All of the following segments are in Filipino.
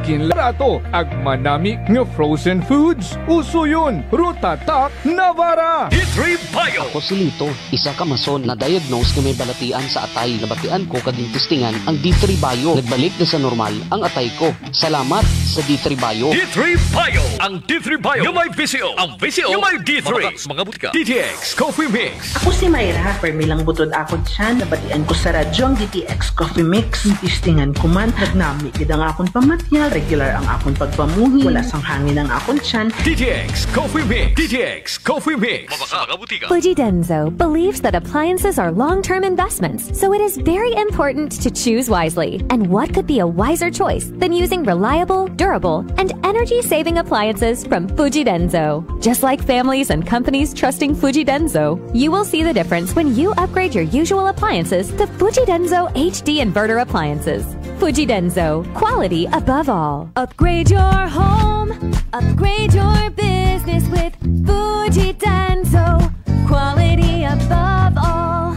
Agin Larato, ag manami nga frozen foods. Uso yun, Rutatak Navara. D3 Bio. Ako si Lito, isa ka mason na diagnose na may balatian sa atay. Nabatian ko kaging testingan ang D3 Bio. Nagbalik na sa normal ang atay ko. Salamat sa D3 Bio. D3 Bio. Ang D3 Bio yung may VCO. Ang VCO yung may D3. Mga butika. DTX Coffee Mix. Ako si Mayra. Permilang butod ako dyan. Nabatian ko sa radyo ang DTX Coffee Mix. Tistingan ko man. Nagnami gid ang akong pamatyal. Regular ang akong pagpamuhi. Wala sang hangin ang akong tiyan. DTX Coffee Mix. DTX Coffee Mix. Mga butika. Fujidenzo believes that appliances are long-term investments, so it is very important to choose wisely. And what could be a wiser choice than using reliable, durable, and energy-saving appliances from Fujidenzo? Just like families and companies trusting Fujidenzo, you will see the difference when you upgrade your usual appliances to Fujidenzo HD inverter appliances. Fujidenzo, quality above all. Upgrade your home, upgrade your business with Fujidenzo, quality above all.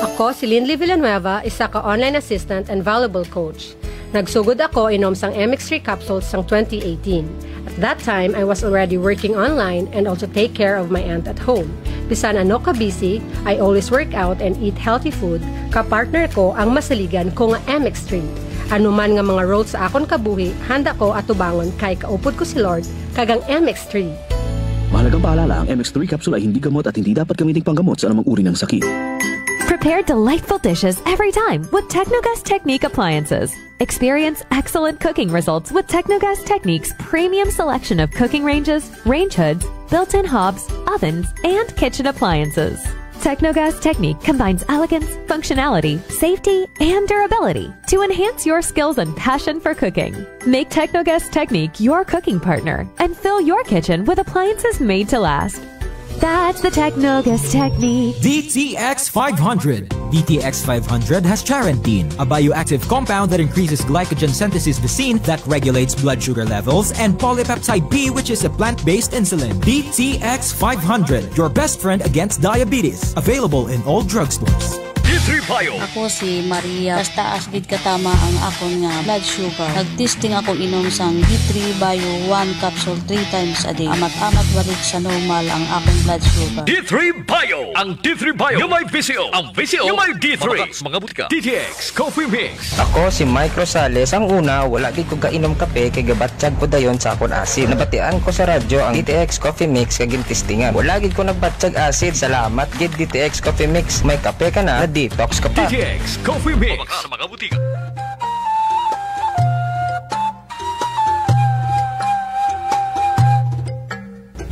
Ako si Linley Villanueva, isa ka online assistant and valuable coach. Nagsugod ako inom sang MX3 capsules sang 2018. At that time, I was already working online and also take care of my aunt at home. Bisan ano ka busy, I always work out and eat healthy food. Kapartner ko ang masaligan ko nga MX3. Ano man nga mga roles sa akon kabuhi, handa ko atubangon kay kaupod ko si Lord kagang MX3. Mahalagang paalala, ang MX3 capsule ay hindi gamot at hindi dapat gamiting panggamot sa anumang uri ng sakit. Prepare delightful dishes every time with Technogas Technique appliances. Experience excellent cooking results with Technogas Technique's premium selection of cooking ranges, range hoods, built-in hobs, ovens, and kitchen appliances. Technogas Technique combines elegance, functionality, safety, and durability to enhance your skills and passion for cooking. Make Technogas Technique your cooking partner and fill your kitchen with appliances made to last. That's the Technogas Technique. DTX 500. DTX 500 has charantine, a bioactive compound that increases glycogen synthesis vacine that regulates blood sugar levels, and polypeptide B, which is a plant-based insulin. DTX 500, your best friend against diabetes. Available in all drugstores. D3 Bio. Ako si Maria. Taas gid katama ang akon nga blood sugar. Nagtesting akong inom sang D3 Bio 1 capsule 3 times a day. Amat-amat balik sa normal ang akong blood sugar. D3 Bio. Ang D3 Bio yung may VCO. Ang VCO yung may D3. Mga butika. DTX Coffee Mix. Ako si Mike Rosales. Ang una, wala gid ko kainom kape kay gabatsyag ko dayon sa akon acid. Nabatian ko sa radyo ang DTX Coffee Mix kay gintistingan. Wala gid ko nagbatsyag acid. Salamat gid DTX Coffee Mix. May kape ka na, detox ka pa. DTX Coffee Mix. Mga butika.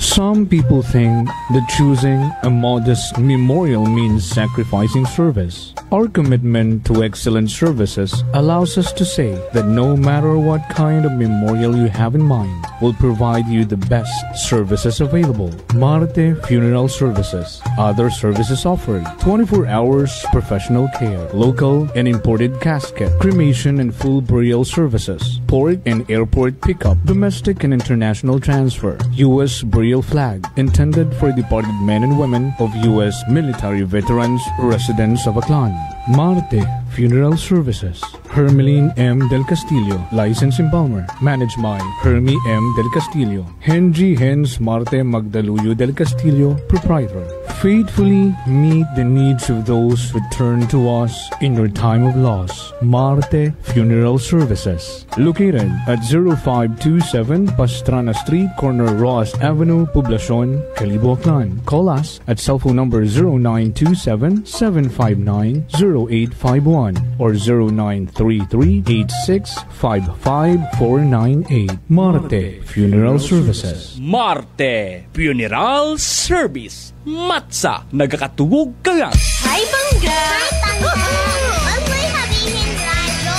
Some people think that choosing a modest memorial means sacrificing service. Our commitment to excellent services allows us to say that no matter what kind of memorial you have in mind, we'll provide you the best services available. Marte Funeral Services. Other services offered: 24 hours professional care, local and imported casket, cremation and full burial services, port and airport pickup, domestic and international transfer, U.S. burial flag, intended for departed men and women of U.S. military veterans residents of Aklan. Marte Funeral Services. Hermeline M. Del Castillo, License Embalmer. Managed by Hermie M. Del Castillo. Henry Hens Marte Magdaluyo Del Castillo, Proprietor. Faithfully meet the needs of those who turn to us in your time of loss. Marte Funeral Services. Located at 0527 Pastrana Street, corner Roas Avenue, Poblacion, Calibo, Aklan. Call us at cell phone number 0927-759-0851 or 0933-8655498. Marte Funeral Services. Marte Funeral Service. Matsa, nagkakatugog ka lang. Hi, Bangga! Hi, Tangga! Huwag mo'y sabihin radyo.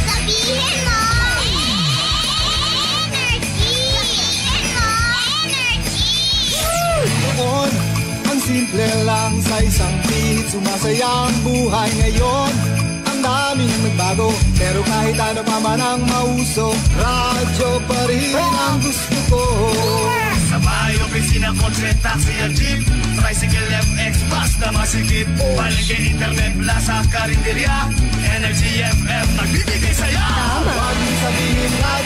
Sabihin mo! Energy! Sabihin mo! Energy! Noon, ang simple lang sa isang beat. Sumasaya ang buhay ngayon. Ang daming nagbago, pero kahit ano pa man ang mauso, radyo pa rin ang gusto ko. Sa bahay, opisina, kotse, taxi at jeep, tricycle, FX, bus na masikip, paligid, internet, plaza, karinderya, Energy FM, nagbibigay saya. Huwag sabihin radyo.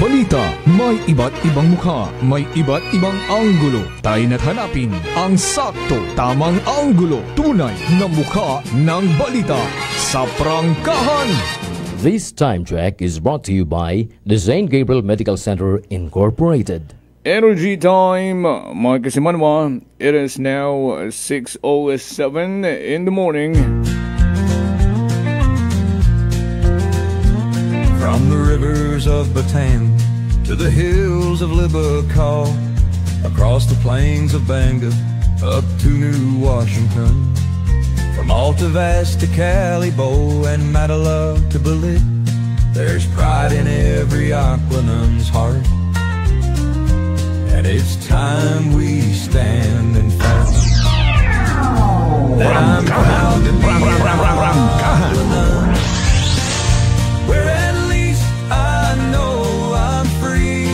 balita, may iba't ibang mukha, may iba't ibang anggulo. Tayo na't hanapin ang sakto, tamang anggulo, tunay na mukha ng balita sa prangkahan. This time check is brought to you by the St. Gabriel Medical Center Incorporated. Energy time, mga kasimanwa. It is now 6:07 in the morning. From the rivers of Bataan to the hills of Libacol, across the plains of Bangor, up to New Washington, from Alta Vista to Calibo and Matala to Balit, there's pride in every Aquanun's heart. And it's time we stand and fight. That I'm proud to be an Aquanun, where at least I know I'm free.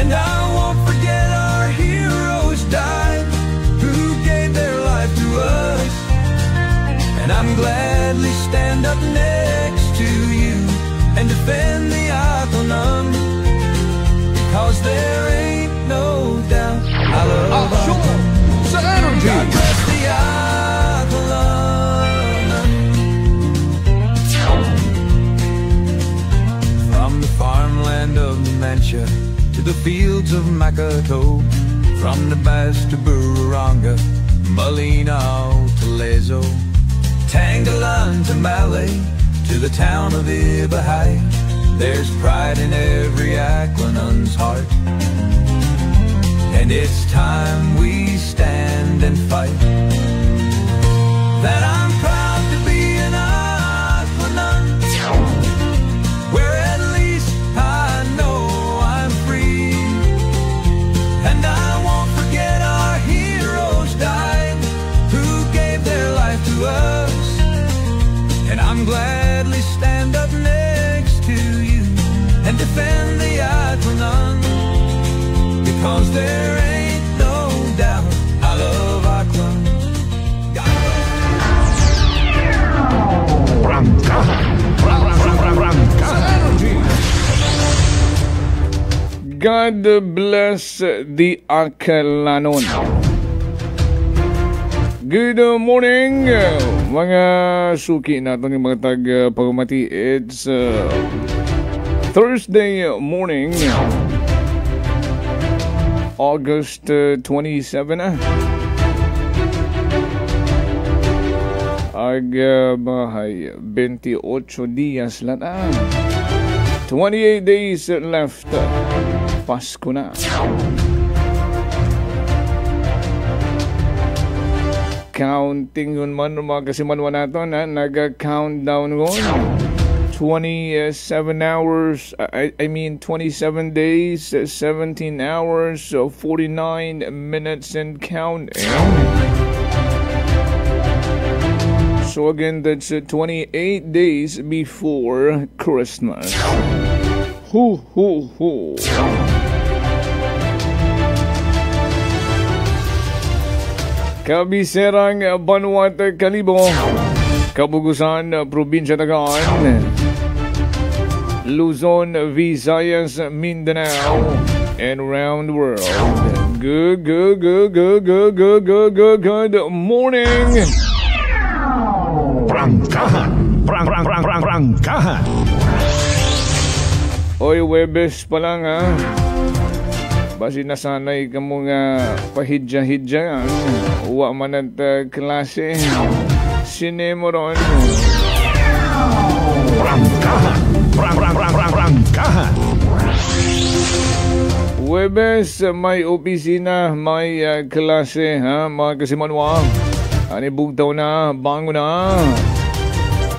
And I won't forget our heroes died, who gave their life to us. And I'm gladly stand up next to you and defend the Aquanun, because there ain't no doubt I love Aquanun. Sa energy. God bless the Aquanun. From the farmland of Numancia to the fields of Makato, from Nabas to Bururanga, Malinaw to Lezo, Tangalan to Malay, to the town of Ibahay, there's pride in every Aquanun's heart. And it's time we stand and fight. That I'm proud to be an Aquanun, where at least I know I'm free. And I won't forget our heroes died, who gave their life to us. And I'm gladly stand up next to you and defend the Aquanun, because there ain't no doubt I love Aquanun. God bless the Akalanon. Good morning, mga suki natin, yung mga tag-pagmati. It's Thursday morning, August 27. Bahay 28 días lang. 28 days left. Pasko na. Counting yun man, mga kasimanwa natin, nag-countdown yun. 27 hours, I mean 27 days, 17 hours, 49 minutes and counting. So again, that's 28 days before Christmas. Hoo, hoo, hoo. Kabiserang Vanuatu Kalibo, Kabugusan, Probinsya Tagaan, Luzon, Visayas, Mindanao, and around the world. Good morning. Prangkahan. Oy, Webes pa lang ha. Basi nasanay ka mo nga pahidya-hidya. Uwa man at klase. Sinemo ron. Prangkahan. Webes, may opisina, may klase ha, mga kasimanwa. Ani bugtaw na, bango na.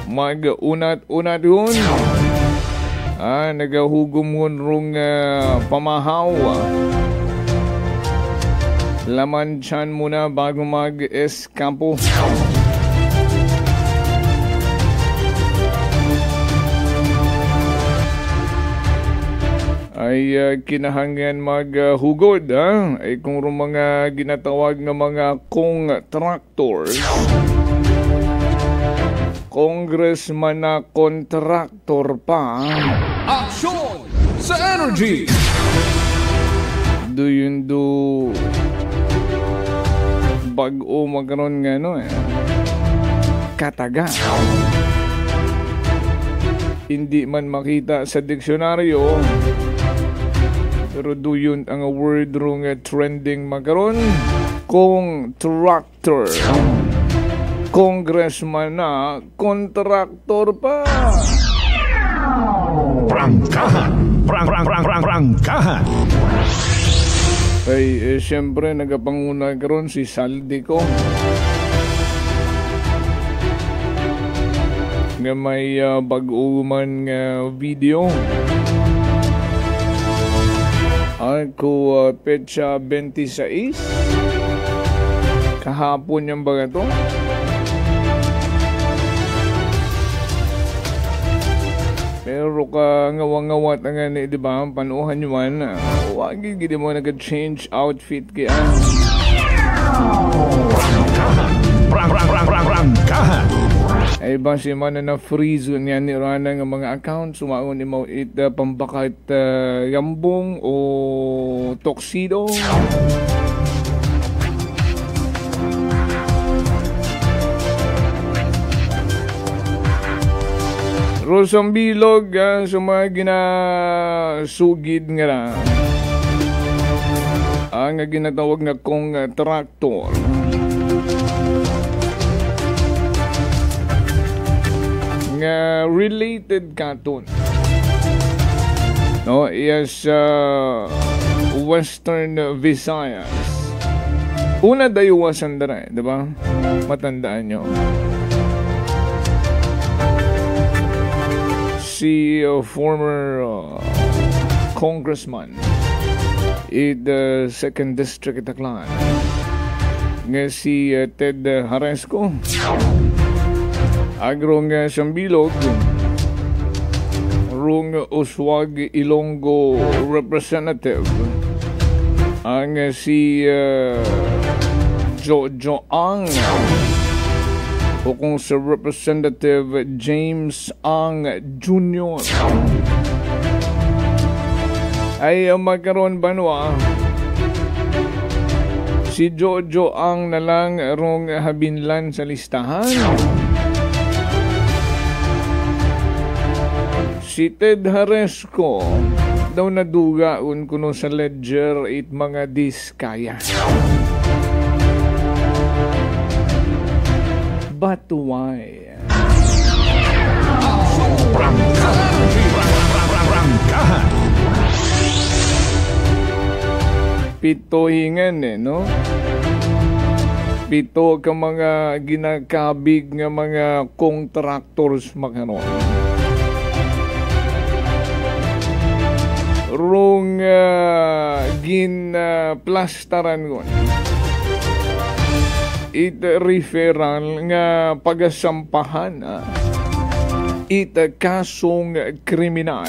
Mag-unat-unat yun. Nagahugom yun rung pamahaw. Laman tiyan muna bago mag-eskampo. Ay kinahanglan maghugod ay kung mga ginatawag na mga contractors. Congressman na kontraktor pa. Aksyon! sa energy. Do yun do bag-o magkaroon nga kataga. Hindi man makita sa diksyonaryo, pero do yun ang word rong trending magkaroon kung tractor. Congressman na, kontraktor pa. Prangkahan. Prangkahan. Ay, siyempre, nagapanguna karon si Saldico. Nga may bag-uman nga video. Ako, petsa 26. Kahapon yung baga to. Pero ka ngawang-ngawat nga ni, di ba? Panuhan nyo man. Huwag gini mo nag-change outfit kaya. Prangkahan. Ay ba si man na freeze niya ni Rana ng mga accounts. Sumaon ni mo pambakat gambong o tuxedo. Rosang bilog sa mga ginasugid nga na ang ginatawag na kong traktor. Nga related katon. No, yes, Western Visayas. Una dayuwasan dara, di ba? Matandaan nyo. Si former congressman in the 2nd District Taclan nga si Ted Haresco agrong Sambilog rung Uswag Ilonggo representative ang si Jojo Ang o kung sa Representative James Ang Jr. ay magkaroon ba si Jojo Ang na lang rong habinlan sa listahan. Si Ted Haresco daw nadugaon kuno sa ledger it mga diskaya. But why? Pito hingan no? Pito ka mga ginakabig nga mga contractors magkaroon. Rong ginplastaran ko. It referral nga pagasampahan it kasong kriminal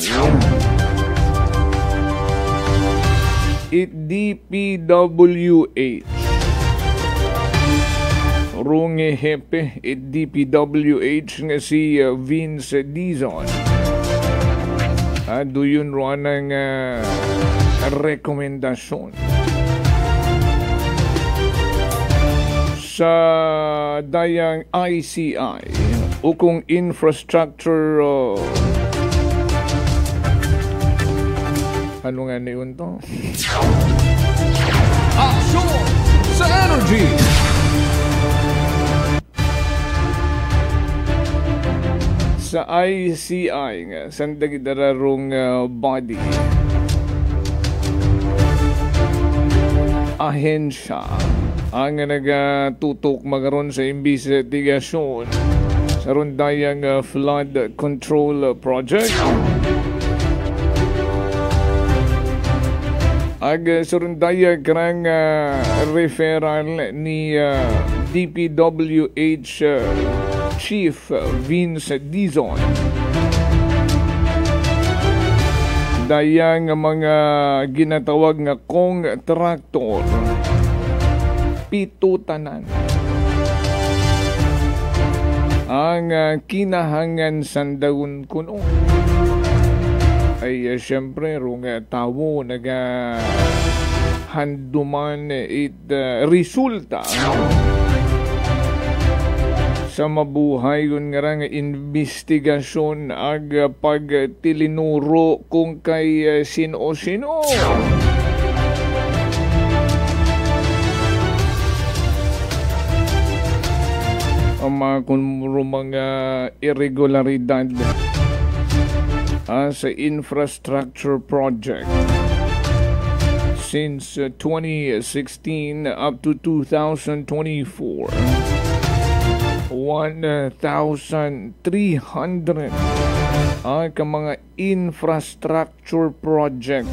it DPWH rong hepe it DPWH nga si Vince Dizon do yun roan ng rekomendasyon sa dayang ICI o kung infrastructure ano nga na yun to? Action sa energy. Sa ICI nga sandagidararong body ahensya ang nagatutok magaron sa imbestigasyon sa rundayang flood control project. Ag sa rundaya karang referral ni DPWH Chief Vince Dizon. Dayang mga ginatawag nga contractor pitutanan ang kinahangan sandagon kuno ay syempre rong tawo naga handuman resulta sa mabuhay yun nga nga investigasyon ag pagtilinuro kung kay sino-sino. Kung mga irregularidad sa infrastructure project since 2016 up to 2024. 1,300 ka mga infrastructure project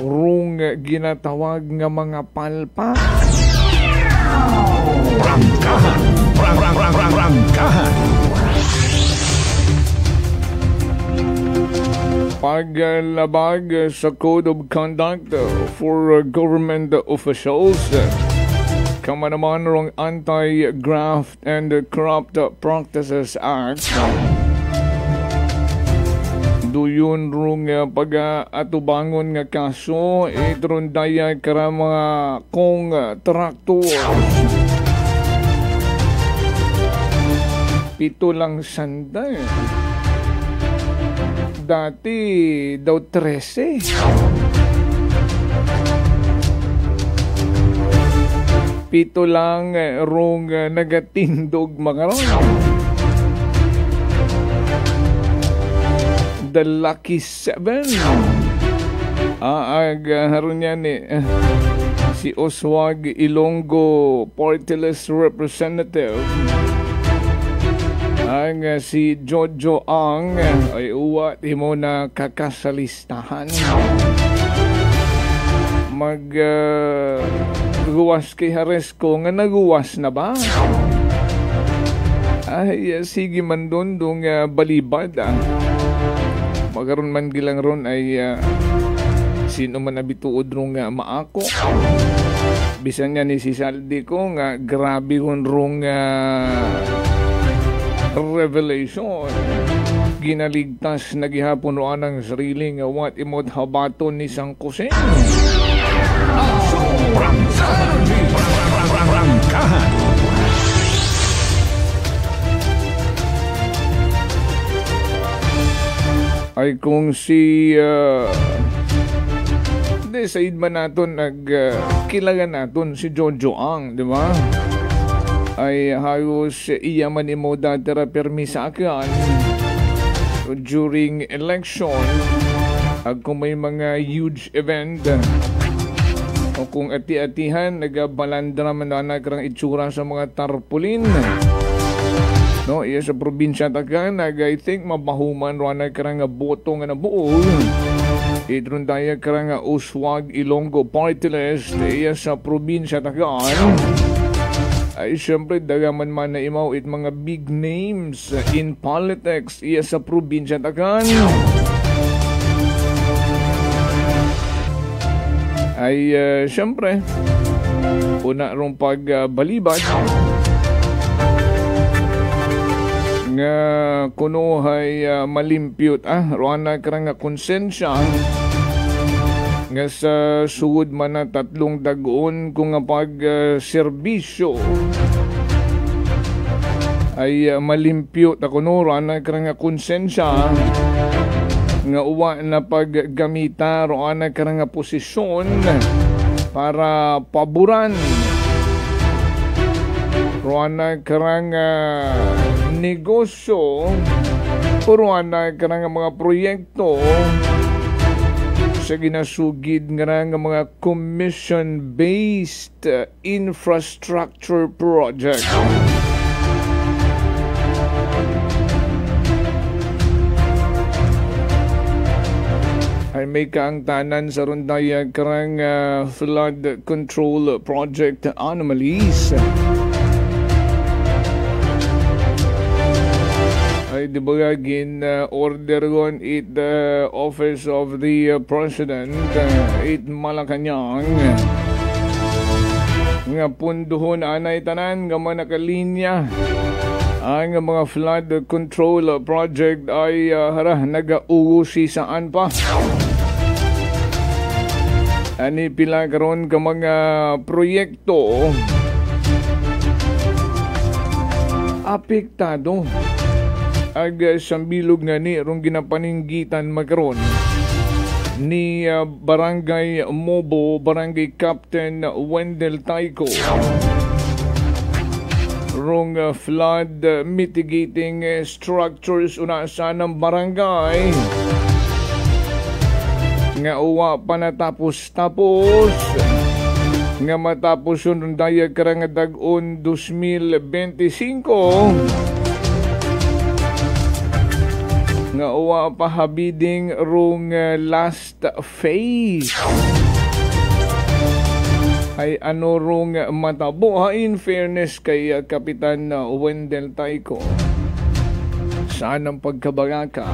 rung ginatawag nga mga palpa. Prangkahan. Paglabag sa Code of Conduct for Government Officials, kama naman rong Anti-Graft and Corrupt Practices Act, doon rong pag-atubangon nga kaso itron daya kara mga kontraktor. 7 lang sanday. Dati daw 13. 7 lang rong nagatindog mga ron. The Lucky 7. Haron yan si Oswag Ilonggo, Party-less Representative. Ang si Jojo Ang ay uwat mo na kakasalistahan. Guwas kay Haresco nga naguwas na ba? Ay sige man doon balibad magaron man gilang ron ay sino man nabituod rong maako. Bisan niya ni si Saldi ko nga grabe rong revelation. Ginaligtas na gihapon roan ang sarili nga wat imod habaton ni Sang Kusing. Prangkahan. Ay kung si decide man naton kilagan naton si Jojo Ang, di ba? Ay halos iya man imo datira permisa akan during election kung may mga huge event o kung ati-atihan nagabalandra man na karang itsura sa mga tarpaulin. No, iya sa probinsya tagan I think mabahuman ron karang boto nga nabuo. Idron daya karang Uswag Ilonggo Party-list iya sa probinsya tagan. Ay syempre dagaman man na imaw it mga big names in politics iya sa probinsya tagan. Ay syempre una rong pagbalibad nga kuno hay malimpyot roana karang konsensya nga sa sugod man na 3 dagon kung nga pag-serbisyo ay malimpyot kuno roana karang konsensya nga uwa na paggamita roana karang posisyon para paboran roana karang negosyo puro na karang mga proyekto sa ginasugid nga mga commission-based infrastructure project. Ay may kaangtanan sa rundaya karang flood control project anomalies. Ay di ba order gon it the office of the president it Malacanang nga punduhon anay tanan nga manakalinya Ang mga flood control project ay nagauusi saan pa. Ani pila karon ka mga proyekto apektado ag sambilog nga ni rong ginapaninggitan magkaron ni Barangay Mobo, Barangay Captain Wendell Tayco. Rong flood mitigating structures una sa ng barangay nga uwa pa natapos nga matapos yun daya karang dag-on 2025 nga uwa pa habiding rong last phase ay ano rong matabo in fairness kay Kapitan Wendell Tayco. Saan ang pagkabagaka?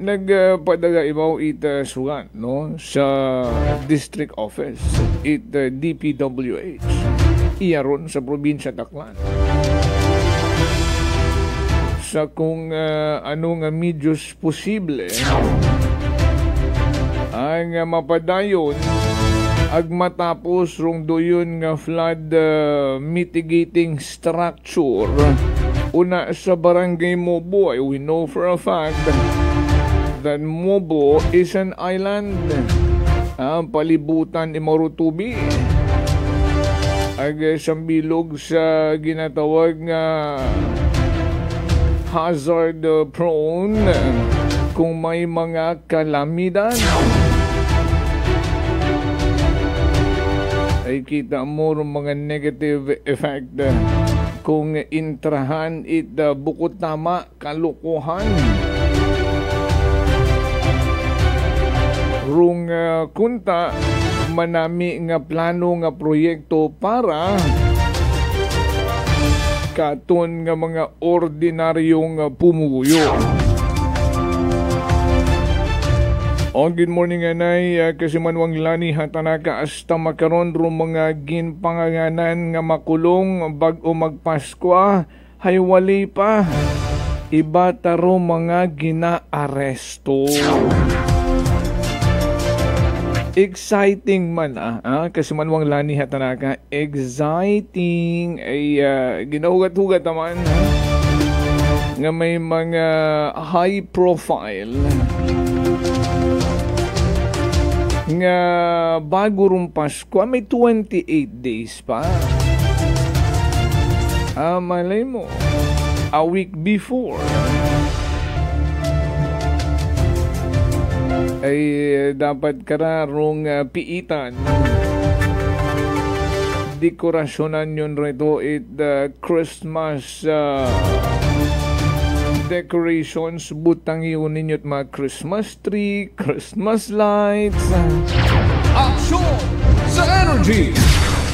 Nagpadaga ibaw sugan no sa district office DPWH iyaron sa probinsya Taclan sa kung ano nga medyos posible ang mapadayon ag matapos rong doyon nga flood mitigating structure una sa Barangay Mobo. We know for a fact that Mobo is an island. Palibutan ni Marutubi ag sambilog sa ginatawag nga hazard prone kung may mga kalamidad. Ay kita mo mga negative effect kung intrahan bukod tama kalukuhan rung kunta manami nga plano nga proyekto para katon nga mga ordinaryong pumuyo. Good morning anay kasi manwang lani hatanaka hasta makaron ro mga ginpanganganan nga makulong bag-o magpaskwa haywali pa iba taro mga ginaaresto. Exciting man kasi manwang lani hatanaka exciting ay ginahugat-hugat naman nga may mga high profile nga bago rong Pasko, may 28 days pa. Malay mo, a week before ay dapat kararong piitan. Dekorasyonan yun rito Christmas decorations, butang yun ninyo't mga Christmas tree, Christmas lights. Action sa Energy!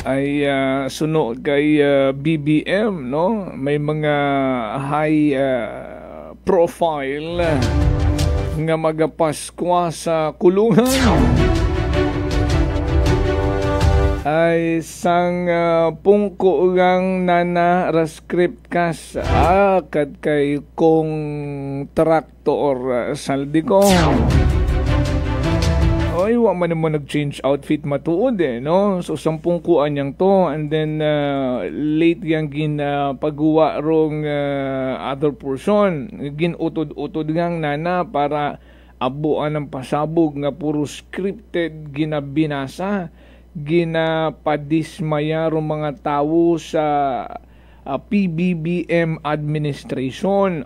Ay sunod kay BBM, no? May mga high profile nga magapaskwa sa kulungan. Ay sang pungko gang nana rascript kas kad kay kong traktor saldi ko. Oy, wa man mo nag-change outfit matuod no? So sampungkuan yang to and then late yang pagguwa rong other person. Ginutod-utod gang nana para abuan ng pasabog nga puro scripted ginabinasa. Ginapadismaya rong mga tao sa PBBM administration.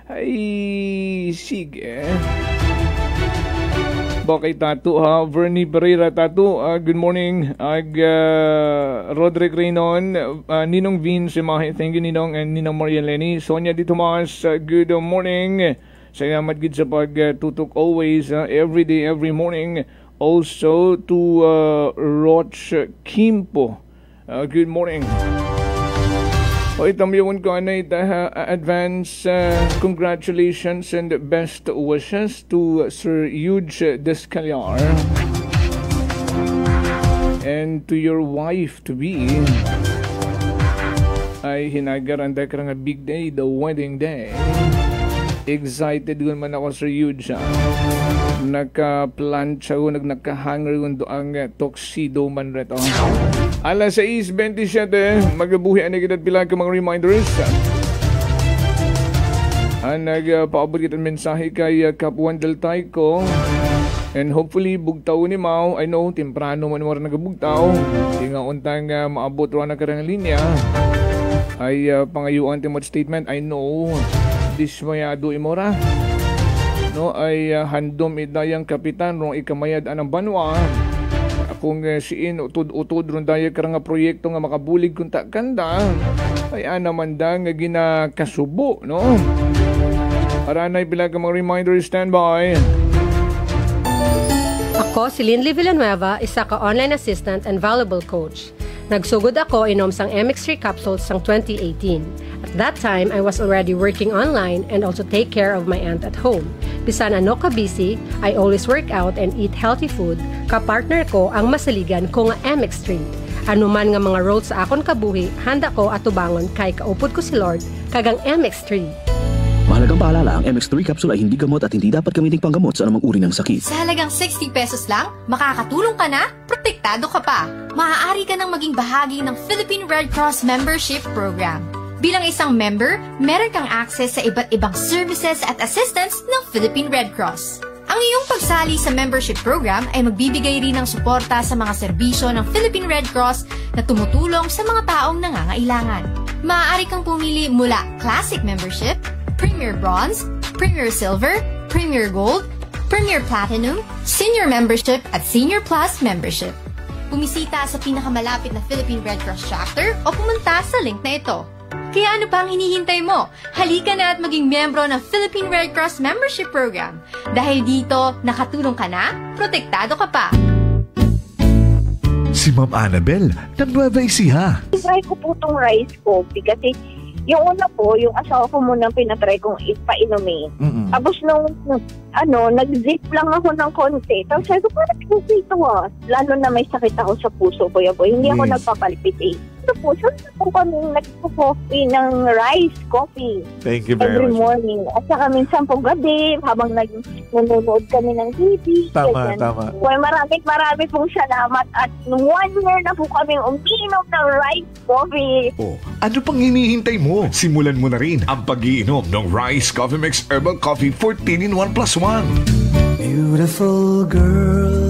Ay sige. Bakay tato Vernie Pereira tato. Good morning. Roderick Reynon, Ninong Vince Mahe, thank you Ninong, and Ninong Maria Lenny, Sonia Di Tomas, good morning. Salamat gid sa pagtutok always, every day, every morning. Also to Roch Kimpo, good morning. Itamyawan ko na advance congratulations and best wishes to Sir Euge Descaliar and to your wife to be ay hinagaranda ka nga big day, the wedding day. Excited yun man ako sa huge. Naka-plancha ko, naka-hanger yun doang tuxedo man reto. Alas 6:27, magabuhi ang nagigit pila ka mga reminders. Ang nagpaabot kitang mensahe kay Kapuan Del Tayco. And hopefully, bugtaw ni Mau. I know, temprano man mo rin nagabugtaw. Tinga untang maabot rin na karang linya. Ay pangayuan timot statement. I know, dismayado imora. No, ay handom idayang kapitan rong ikamayad anang banwa. Akong siin utod-utod ron daya karang proyekto nga makabulig kung takanda. Ay anamanda nga ginakasubo, no? Aranay bilang mga reminder, standby. Ako, si Linley Villanueva, isa ka online assistant and valuable coach. Nagsugod ako inom sang MX3 capsules sang 2018. At that time, I was already working online and also take care of my aunt at home. Bisan ano ka busy, I always work out and eat healthy food. Kapartner ko ang masaligan ko nga MX3. Ano man nga mga roles sa akon kabuhi, handa ko atubangon kay kaupod ko si Lord kagang MX3. Mahalagang paalala, ang MX3 capsule ay hindi gamot at hindi dapat gamiting panggamot sa anumang uri ng sakit. Sa halagang 60 pesos lang, makakatulong ka na, protektado ka pa. Maaari ka nang maging bahagi ng Philippine Red Cross Membership Program. Bilang isang member, meron kang access sa iba't ibang services at assistance ng Philippine Red Cross. Ang iyong pagsali sa membership program ay magbibigay rin ng suporta sa mga serbisyo ng Philippine Red Cross na tumutulong sa mga taong nangangailangan. Maaari kang pumili mula Classic Membership, Premier Bronze, Premier Silver, Premier Gold, Premier Platinum, Senior Membership at Senior Plus Membership. Bumisita sa pinakamalapit na Philippine Red Cross chapter o pumunta sa link na ito. Kaya ano pa ang hinihintay mo? Halika na at maging miyembro ng Philippine Red Cross Membership Program. Dahil dito, nakatulong ka na, protektado ka pa. Si Ma'am Annabel, ng Nueva Ecija. Try ko po itong rice coffee kasi yung una po, yung asawa ko munang pinatry kong ipainumin. Tapos nung, nag-zip lang ako ng konti. Tapos sabi ko, parang kasi ito Lalo na may sakit ako sa puso, boy. Hindi ako nagpapalpitate. Ito po, saan po kami nagpo-coffee ng rice coffee. Thank you very every much. morning. At saka minsan po gabi, habang nanonood kami ng TV. Tama. Well, marami pong salamat. At 1 year na po kami umiinom ng rice coffee. Oh, ano pang hinihintay mo? Simulan mo na rin ang pag-iinom ng Rice Coffee Mix Herbal Coffee 14-in-1+1. Beautiful girl.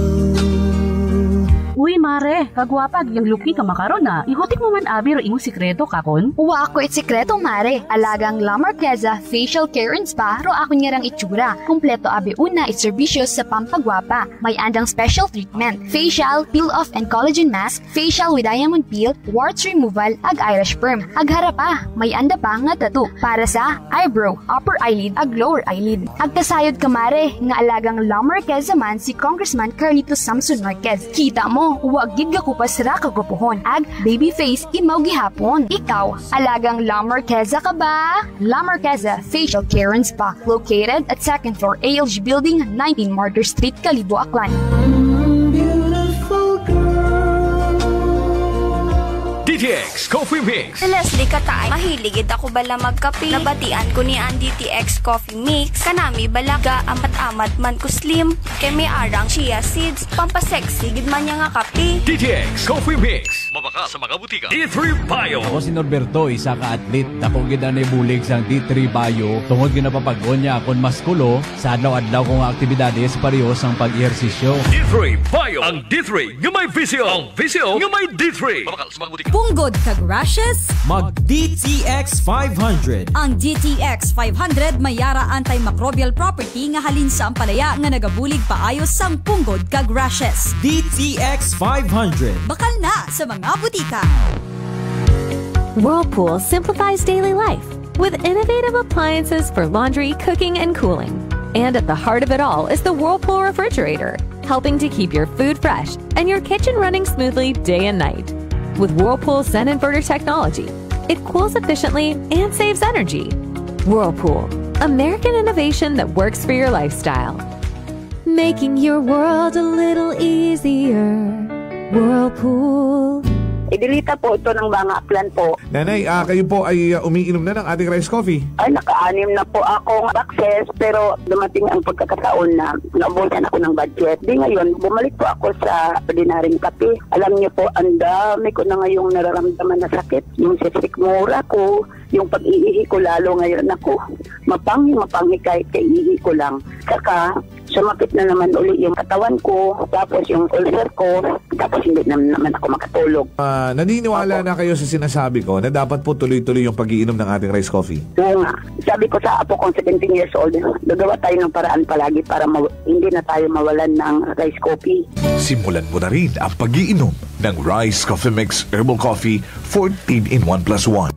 Uy, mare, kagwapag yung luki ka makaron na. Igutik mo man abi ro imong sikreto kakon. Uwa ako it sikreto, mare. Alagang La Marqueza Facial Care and Spa ro ako niyarang itsura. Kompleto abi una it serbisyos sa pampagwapa. May andang special treatment. Facial, peel-off and collagen mask, facial with diamond peel, warts removal, ag eyelash perm. Ag harapa, may anda pa nga tattoo para sa eyebrow, upper eyelid, ag lower eyelid. Ag kasayod ka, mare, nga alagang La Marqueza man si Congressman Carlito Samson Marquez. Kita mo, huwag gid ka kupas ra kagupuhon. Ag baby face imaw gihapon. Ikaw, alagang La Marqueza ka ba? La Marqueza Facial Care and Spa, located at 2nd floor ALG Building, 19 Martyr Street, Kalibo, Aklan. DTX Coffee Mix. Leslie Katay, mahiligid ako bala magkape. Nabatian ko ni ang DTX Coffee Mix. Kanami balaga amat-amat man ko slim. Kay may arang chia seeds. Pampasexy gid man niya nga kape. DTX Coffee Mix. Mabaka sa mga butika. D3 Bio. Ako si Norberto, isa ka athlete. Dako gid ani bulig sang D3 Bio. Tungod ginapapagod niya akon maskulo sa adlaw-adlaw kong aktibidades pareho sang pag-ehersisyo. D3 Bio. Ang D3 nga may visio. Ang visio nga may D3. Mabaka sa mga butika. Punggod kag rashes? Mag DTX 500. Ang DTX 500 mayara antimicrobial property nga halin sa ampalaya nga nagabulig paayos sang punggod kag rashes. DTX 500. Bakal na sa mga butika. Whirlpool simplifies daily life with innovative appliances for laundry, cooking, and cooling. And at the heart of it all is the Whirlpool refrigerator, helping to keep your food fresh and your kitchen running smoothly day and night. With Whirlpool Zen Inverter technology, it cools efficiently and saves energy. Whirlpool, American innovation that works for your lifestyle. Making your world a little easier. Whirlpool. Idilita po ito ng mga plan po. Nanay, kayo po ay umiinom na ng ating rice coffee? Ay, naka-anim na po akong access, pero dumating ang pagkakataon na naubusan ako ng budget. Di ngayon, bumalik po ako sa ordinaryong kape. Alam niyo po, ang dami ko na ngayong nararamdaman na sakit. Yung sisikmura ko, yung pag-iihi ko lalo ngayon ako. Mapanghi kahit kaiihi ko lang. Saka, sumakit na naman uli yung katawan ko, tapos yung ulcer ko, tapos hindi naman ako makatulog. Naniniwala na kayo sa sinasabi ko na dapat po tuloy-tuloy yung pag-iinom ng ating rice coffee? Oo nga. Sabi ko sa apo kong 17 years old, gagawa tayo ng paraan palagi para hindi na tayo mawalan ng rice coffee. Simulan mo na rin ang pag-iinom ng Rice Coffee Mix Herbal Coffee 14 in 1+1.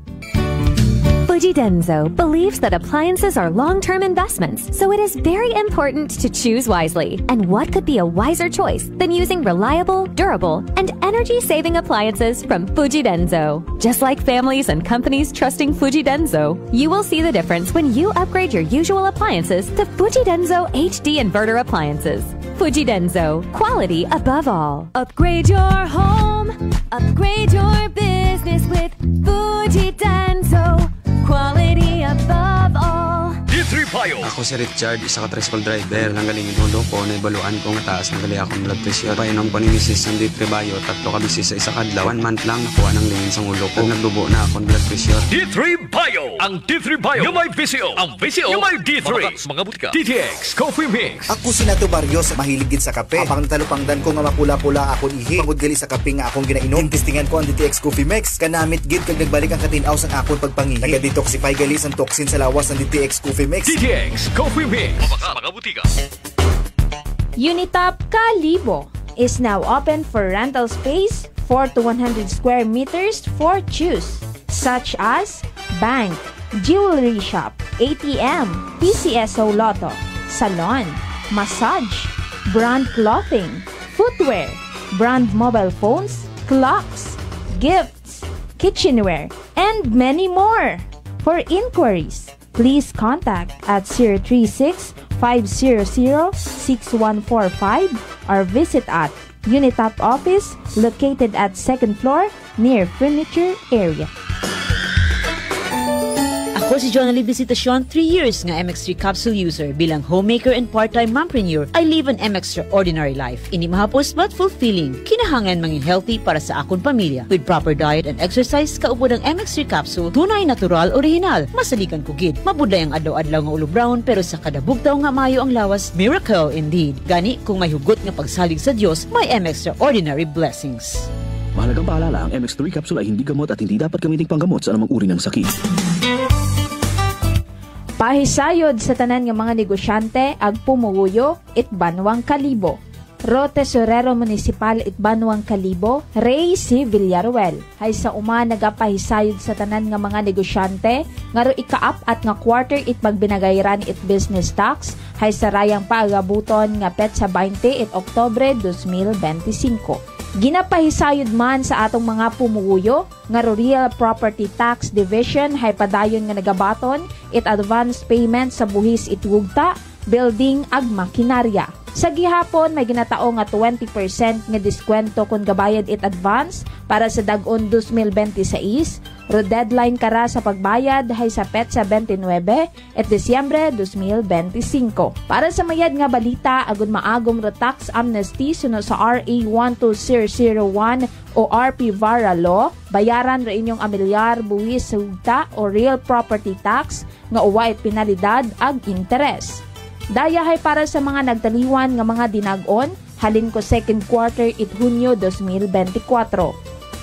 Fujidenzo believes that appliances are long-term investments, so it is very important to choose wisely. And what could be a wiser choice than using reliable, durable, and energy-saving appliances from Fujidenzo? Just like families and companies trusting Fujidenzo, you will see the difference when you upgrade your usual appliances to Fujidenzo HD inverter appliances. Fujidenzo, quality above all. Upgrade your home, upgrade your business with Fujidenzo. Quality above all. D3 Bio. Ako si Richard, isa ka tricycle driver. Nanggaling yung ulo ko, naibaluan ko nga taas, nagali akong blood pressure. Painom ko ni Mrs. ng D3 Bio, 3 ka bisis sa isa kadlaw. 1 month lang nakuha ng lingin sa ulo ko. Nagdubo na akong blood pressure. D3 Bio. Ang D3 Bio, yung may VCO. Ang VCO, yung may D3. Mga butika. DTX Coffee Mix. Ako si Nato Barrios, mahiligid sa kape. Apang talupangdan ko nga mapula-pula akong ihi. Pagudgali sa kape nga akong ginainom. Testingan ko ang DTX Coffee Mix. Kanamit gid kag nagbalik ang katinaw sa akong pagpangihi. Nagadetoxify gali ang toxin sa lawas ng DTX Coffee Mix. DTX Coffee Mix. Mga butika. Unitop Kalibo is now open for rental space 4 to 100 square meters for choose, such as bank, jewelry shop, ATM, PCSO Lotto, salon, massage, brand clothing, footwear, brand mobile phones, clocks, gifts, kitchenware, and many more. For inquiries, please contact at 036-500-6145 or visit at Unitop office located at 2nd floor near furniture area. Ako si Jonali Visitasyon, 3 years nga MX3 capsule user. Bilang homemaker and part-time mompreneur, I live an extraordinary life. Ini mahapos but fulfilling. Kinahangan mangin healthy para sa akong pamilya. With proper diet and exercise, kaupo ng MX3 capsule, tunay, natural, original. Masalikan kugid. Mabudlay ang adlaw-adlaw nga ulo brown, pero sa kada bugtaw nga mayo ang lawas, miracle indeed. Gani, kung may hugot nga pagsalig sa Dios, may extraordinary blessings. Mahalagang paalala, ang MX3 capsule ay hindi gamot at hindi dapat gamiting panggamot sa anumang uri ng sakit. Pahisayod sa tanan nga mga negosyante ag pumuyo Itbanwang Kalibo. Ro Tesorero Municipal Itbanwang Kalibo, Ray C. Villaruel. Hay sa uma nagapahisayod sa tanan nga mga negosyante nga ro ikaap at nga quarter it pagbinagayran it business tax hay sa rayang paagabuton nga petsa 20 it Oktubre 2025. Ginapahisayod man sa atong mga pumuyo nga Real Property Tax Division hay padayon nga nagabaton it advance payment sa buhis it wugta, building ag makinarya. Sa gihapon may ginatao nga 20% nga diskwento kung gabayad it advance para sa dag-on 2026. Ro deadline kara sa pagbayad hay sa petsa 29 et Disyembre 2025. Para sa mayad nga balita agon maagom ro tax amnesty sunod sa RA 12001 o RP Vara Law, bayaran ra inyong amilyar buwis sa hugta o real property tax nga uway penalidad ag interes. Daya hay para sa mga nagtaliwan nga mga dinag-on halin ko second quarter it Hunyo 2024.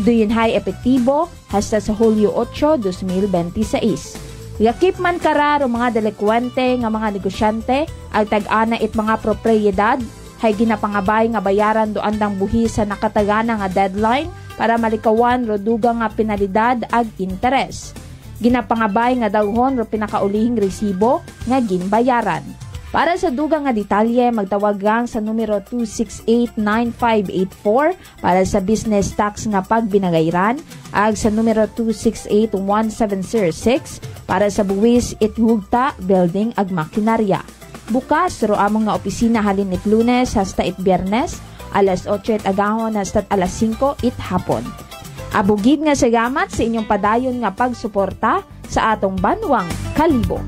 Duyon hay epektibo hasta sa Hulyo 8, 2026. Yakip man kararo mga delikwente nga mga negosyante ag tag-ana it mga propriedad hay ginapangabay nga bayaran do andang buhis sa nakatagana nga deadline para malikawan ro dugang nga penalidad ag interes. Ginapangabay nga daghon ro pinakaulihing resibo nga ginbayaran. Para sa dugang nga detalye, magtawag gang sa numero 268-9584 para sa business tax nga pagbinagayran, ag sa numero 268-1706 para sa buwis itwugta, building ag makinarya. Bukas, ro among nga opisina halin it Lunes hasta it Biyernes, alas 8 it agahon hasta alas 5 it hapon. Abugid nga salamat sa inyong padayon nga pagsuporta sa atong Banwang Kalibo.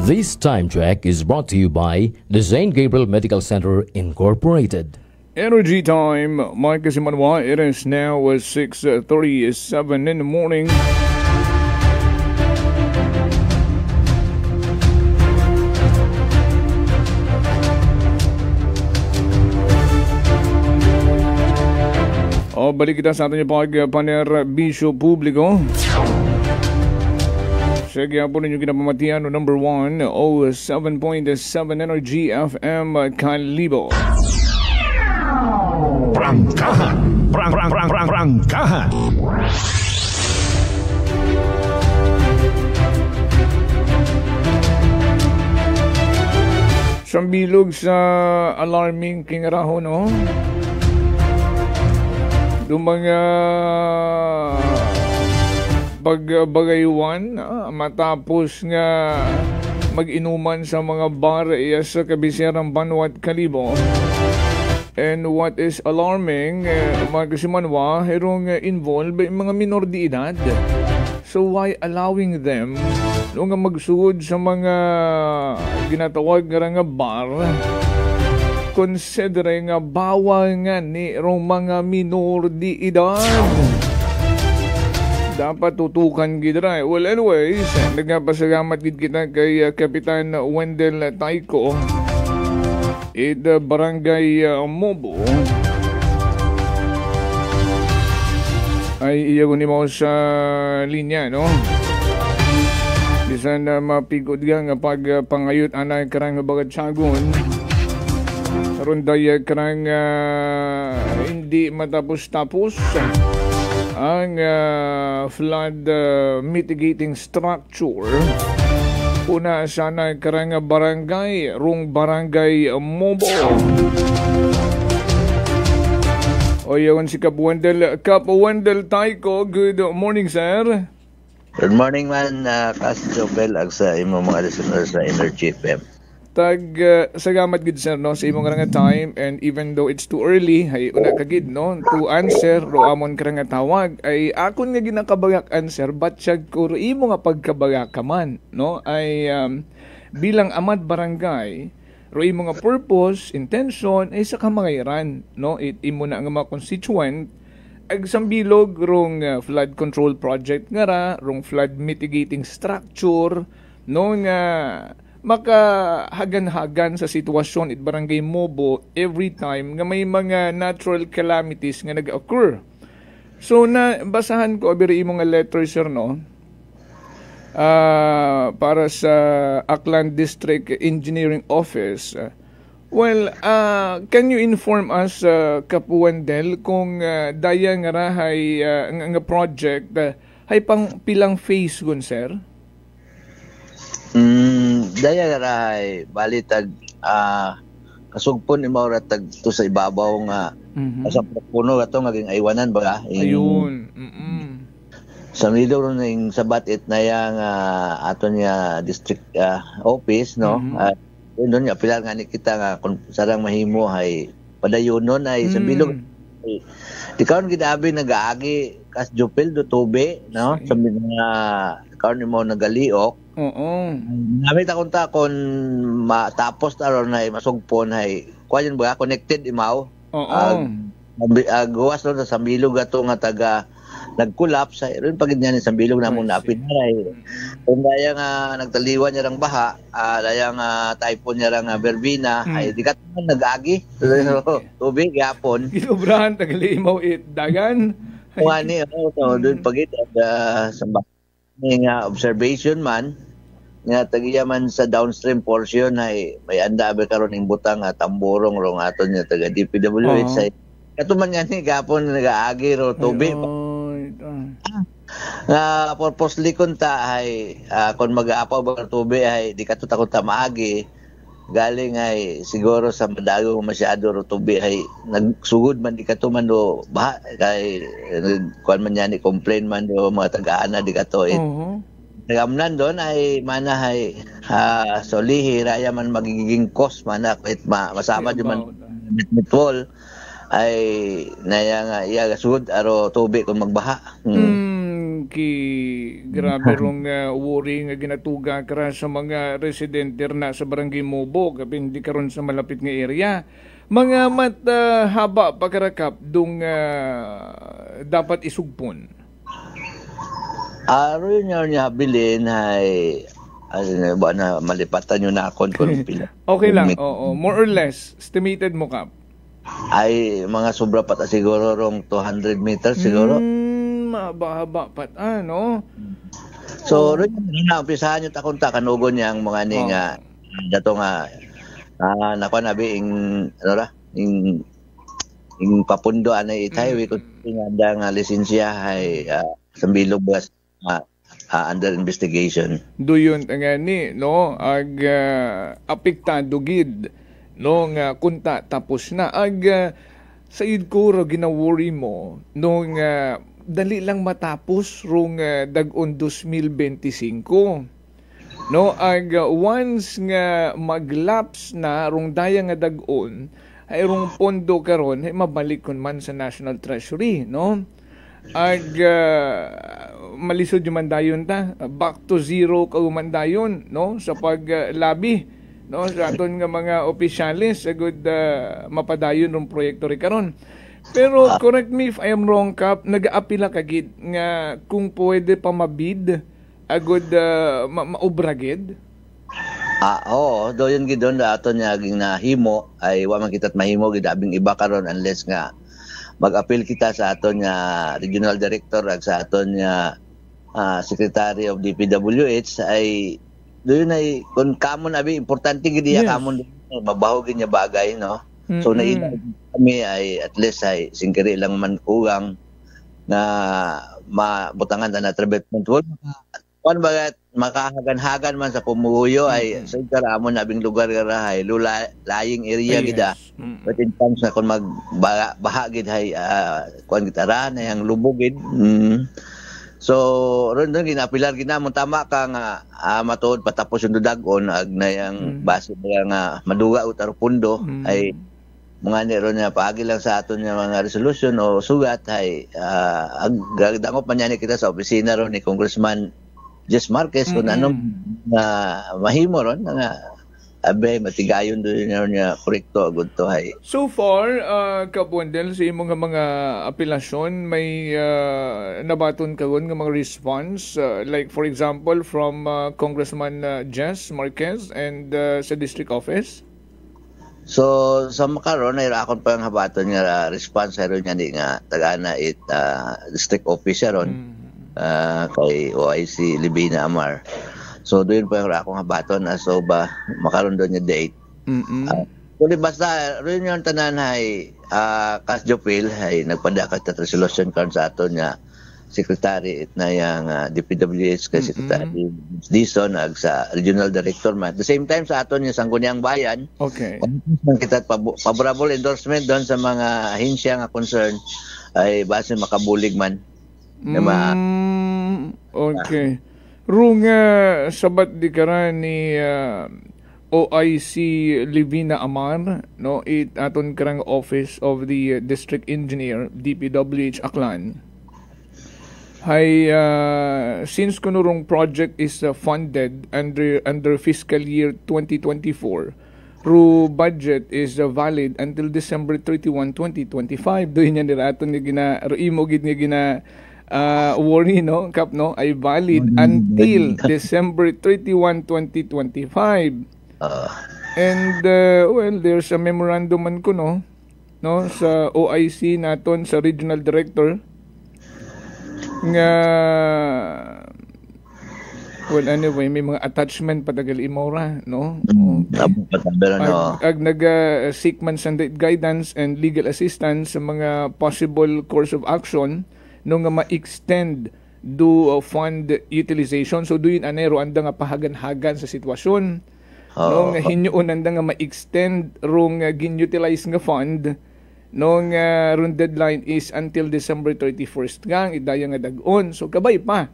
This time check is brought to you by the St. Gabriel Medical Center Incorporated. Energy time, Mike Simanwa. It is now 6:37 in the morning. Balik kita sa ating pagpanerbisyo publiko. Sige po ninyo kinapamatian no number 1, 7.7 Energy FM Kalibo. Prangkahan! Prangkahan! Sambilog sa alarming kingaraho, no? Yung mga pagbagaywan matapos nga mag-inuman sa mga bar sa kabisirang Banwat Kalibo. And what is alarming, mga kasimanwa, herong involved mga minor de edad. So why allowing them nung magsugod sa mga ginatawag nga bar, considere nga bawal nga ni rong mga minor de edad. Dapat tutukan gidra. Well, anyways, nagpasalamat gid kita kay Kapitan Wendell Taiko Barangay Mobo. Ay iya ko ni mo sa linya, no? Bisan na mapigod nga pagpangayot anay karang bagatsagon. Runday karang hindi matapos-tapos ang flood mitigating structure. Una sana karang barangay, rung barangay Mobo. O yawan si Kap Wendell Taiko. Good morning, sir. Good morning, man. Jopel ag sa imong mga listeners sa Energy FM. Salamat gid sir no sa imong nga time, and even though it's too early ay una kagid no to answer ro amon nga tawag ay akon nga ginakabagak answer but siya ko imo nga pagkabagak man no ay bilang amad barangay ro imo nga purpose intention ay sa kamangayran no imo na nga mga constituent ag sambilog rong flood control project nga ra rong flood mitigating structure no nga makahagan-hagan sa sitwasyon it Barangay Mobo every time nga may mga natural calamities nga nag-occur. So na basahan ko abiri imo nga letter sir no. Para sa Aklan District Engineering Office. Well, can you inform us Kapu Wendell kung daya nga rahay nga project hay pang pilang phase gun sir? Daya rahay balitag kasugpon ni mao tag to sa ibabaw nga sa puno ato ngaging aywanan ba ayun sa middle ron ning sabat it na yang aton nga district office no doon nga pila nga ni kita nga kung sarang mahimo hay padayonon ay sa bilog di karon gidabi nagaagi kas Jopel do tube no sa mga karon ni mo nagaliok. Namit akong takon matapos na ron ay masugpon ay kuwan ba connected imaw. Gawas ron sa Sambilog ato nga taga nag-collapse ay ron pagid niya ni Sambilog namong napit na ay kung daya nga nagtaliwan niya rang baha daya nga typhoon niya rang Verbena ay di ka nag-agi tubig yapon gisobrahan taglimaw dagan kuani doon pagid sa nga observation man nga tagiya man sa downstream portion ay may andabe karon ning butang tamborong rong aton nya taga DPWH ay katuman nga ni gapon nagaagi ro tubig purposely kunta ay kon mag-aapaw ba tubig ay di katutakot ta maagi galing ay siguro sa madagong masyado ro tubig ay nagsugod man di katuman do baha kay kuan man yan ni complain man do mga taga-ana di kato nagamnan doon ay manahay solihi raya man magiging cost man kahit masama di man mitwol ay naya nga iya sud aro tubig kung magbaha. Grabe rong worry nga ginatuga kara sa mga residente na sa barangay Mobo kapin di karon sa malapit nga area. Mga haba pagkarakap dung dapat isugpon. Aro niya bilin ay ba na malipatan yun na akon kung pila. Okay lang, oo. More or less, estimated mo kap? Ay, mga sobra pa siguro rong 200 meters siguro. Mahaba-haba pa, no? So, rin na, umpisahan nyo takong kanugon niya ang mga ni nga, dato nga, nakuha nabi, ing papundo anay itay, kung nga nga lisensya ay sambilog bas under investigation. Doon nga ni, no? Apektado gid, no? Nga kunta tapos na. Sayid ko gina-worry mo, no? Dali lang matapos rong dag-on 2025. No? Once nga maglaps na rong daya nga dag-on, ay rong pondo karon ay mabalik kun man sa National Treasury, no? Malisod yung mandayon ta, back to zero ka mandayon, no, sa paglabi, no, sa aton nga mga opisyalis agud mapadayon ng proyekto ri karon. Pero correct me if I am wrong, Kap, nag-aapila kagid nga kung pwede pa mabid agud maobra gid. Oo, do yun gid don aton nga ging nahimo ay wa man kitat mahimo gid abing iba karon unless nga mag-appeal kita sa aton nga regional director ag sa aton nga secretary of DPWH ay doon ay kung kamon abi importante gid ya kamon mabaho gid nya bagay, no. So naila kami ay at least ay singkiri lang man kugang na mabutangan na treatment wall kon bagat makahagan-hagan man sa pumuyo ay sa karamon nabing lugar ra ay laying area gida. But in terms na kung magbaha gid hay kuan gitara na yang lubog gid. So ron ginapilar gid namon tama ka nga matuod patapos yung dagon ag na yang base nga maduga utar pundo ay mga nero na paagi lang sa aton nga mga resolution o sugat ay gagdangop man yan kita sa opisina ron ni Congressman Jess Marquez kung anong mahimo ron nga abe matigayon doon niya korekto agud to hay. So far Kabundel sa imong mga apelasyon may nabaton karon nga mga response like for example from Congressman Jess Marquez and sa district office? So sa makaron ay akon pa ang habaton nga response ron niya nga tagana it district officer ron. Kay OIC Libina Amar. So doon pa yung akong habaton so ba makaroon doon yung date. Kung basta rin yung tanan ay Kasjopil ay nagpadakat at resolution karon sa aton nga secretary na yung DPWH kay Secretary Dison ag sa regional director man. At the same time sa aton yung Sangguniang Bayan. Okay. Kita favorable endorsement doon sa mga ahensya nga concern ay base makabulig man. Okay. Rung sabat di kara ni OIC Livina Amar, no, it aton karang office of the district engineer DPWH Aklan. Hay since kunurong project is funded under fiscal year 2024, RU budget is valid until December 31, 2025. Doon yan nila aton ni gina imo gid ni gina worry, no, Kap, no, ay valid until December 31, 2025. And well, there's a memorandum man ko, no, sa OIC naton sa regional director nga well anyway may mga attachment patagal imora, no. Ag nag-seek man sandate guidance and legal assistance sa mga possible course of action no nga ma-extend do fund utilization. So doon anero anda nga pahagan-hagan sa sitwasyon. No nga hinuon anda nga ma-extend rong gin-utilize nga fund no nga rong deadline is until December 31st gang idaya nga dag-on. So kabay pa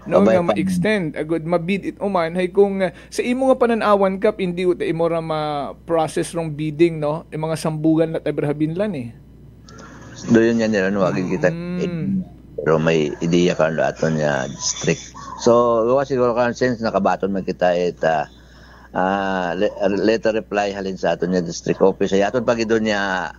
no nga ma-extend agud mabid it uman hay kung sa imo nga pananawan, Kap, hindi uta imo ra ma-process rong bidding, no, yung mga sambugan na taberhabinlan doon yan nila wagin kita pero may ideya kan aton niya district. So gawa siguro kan sense nakabaton man kita letter reply halin sa aton niya district office ay aton pag doon niya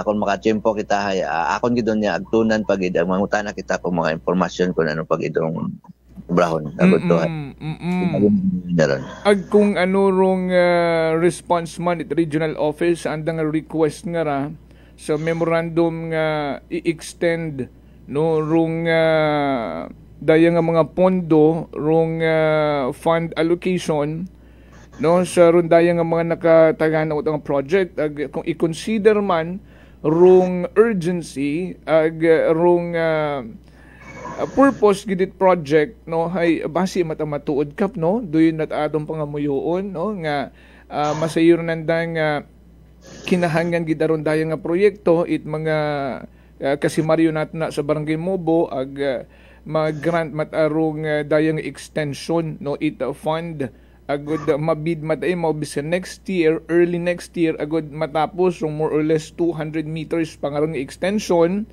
kung makachimpo kita hay akon gidon niya agtunan pag ang mangutana kita kung mga impormasyon kung ano pag idong brahon agud to. Ag kung ano rong response man it regional office andang request nga ra sa memorandum nga i-extend no rong daya nga mga pondo rong fund allocation no sa ron daya nga mga nakatagana utang project ag kung i-consider man rong urgency ag rong purpose gidit project no hay base matamatuod kap no duyon nat atong pangamuyoon no nga masayor nanda nga kinahangan gid aron daya nga proyekto it mga kasimaryo natin na sa Barangay Mobo ag mag-grant matarong dayang extension no it fund agud mabid matay mo bisa next year early next year agud matapos so more or less 200 meters pangarong extension.